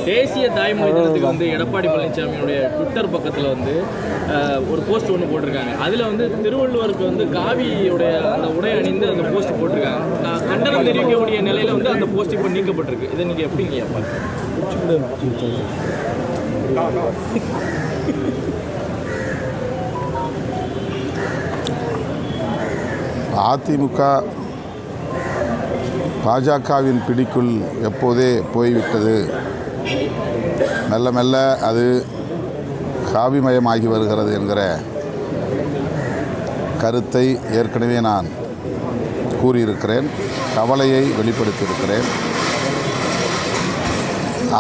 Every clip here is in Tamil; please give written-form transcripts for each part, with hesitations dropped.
தேசிய தாய்மொழி தினத்துக்கு வந்து எடப்பாடி பழனிசாமியுடைய ட்விட்டர் பக்கத்தில் வந்து ஒரு போஸ்ட் ஒன்று போட்டிருக்காங்க. அதில் வந்து திருவள்ளுவருக்கு வந்து காவியோடைய அந்த உடை அணிந்து அந்த போஸ்ட் போட்டிருக்காங்க. கண்டனம் தெரிவிக்கக்கூடிய நிலையில் வந்து அந்த போஸ்ட் இப்போ நீக்கப்பட்டிருக்கு. இதை நீங்கள் எப்படிங்க அதிமுக பாஜகவின் பிடிக்குள் எப்போதே போய்விட்டது. மெல்ல மெல்ல அது காவிமயமாகி வருகிறது என்கிற கருத்தை ஏற்கனவே நான் கூறியிருக்கிறேன், கவலையை வெளிப்படுத்தியிருக்கிறேன்.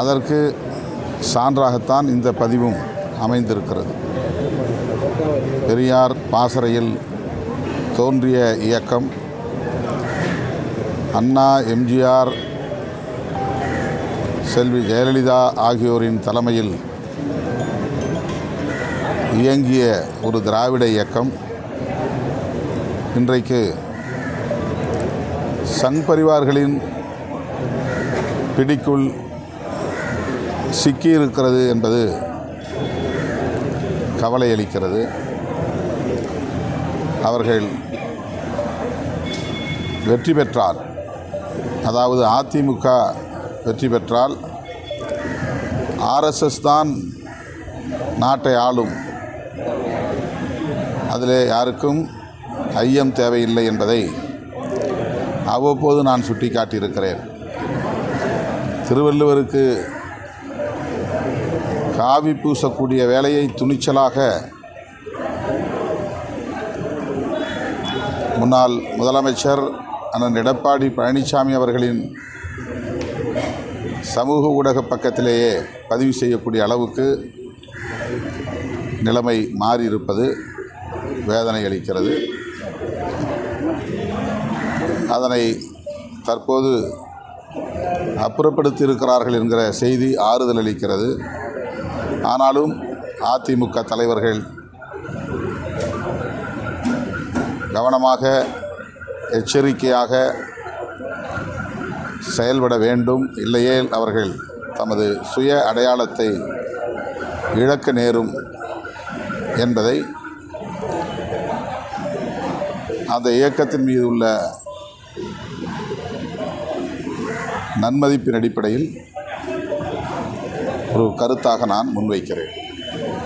அதற்கு சான்றாகத்தான் இந்த பதிவும் அமைந்திருக்கிறது. பெரியார் பாசறையில் தோன்றிய இயக்கம் அண்ணா, எம்ஜிஆர், செல்வி ஜெயலலிதா ஆகியோரின் தலைமையில் இயங்கிய ஒரு திராவிட இயக்கம் இன்றைக்கு சங் பரிவார்களின் பிடிக்குள் சிக்கியிருக்கிறது என்பது கவலை அளிக்கிறது. அவர்கள் வெற்றி பெற்றால், அதாவது அதிமுக வெற்றி பெற்றால் ஆர்எஸ்எஸ் தான் நாட்டை ஆளும், அதில் யாருக்கும் ஐயம் தேவையில்லை என்பதை அவ்வப்போது நான் சுட்டி காட்டியிருக்கிறேன். திருவள்ளுவருக்கு காவி பூசக்கூடிய வேலையை துணிச்சலாக முன்னாள் முதலமைச்சர் அண்ணன் எடப்பாடி பழனிசாமி அவர்களின் சமூக ஊடக பக்கத்திலேயே பதிவு செய்யக்கூடிய அளவுக்கு நிலைமை மாறியிருப்பது வேதனை அளிக்கிறது. அதனை தற்போது அப்புறப்படுத்தியிருக்கிறார்கள் என்கிற செய்தி ஆறுதல் அளிக்கிறது. ஆனாலும் அதிமுக தலைவர்கள் கவனமாக, எச்சரிக்கையாக செயல்பட வேண்டும். இல்லையேல் அவர்கள் தமது சுய அடையாளத்தை இழக்க நேரும் என்பதை அந்த இயக்கத்தின் மீது உள்ள நன்மதிப்பின் அடிப்படையில் ஒரு கருத்தாக நான் முன்வைக்கிறேன்.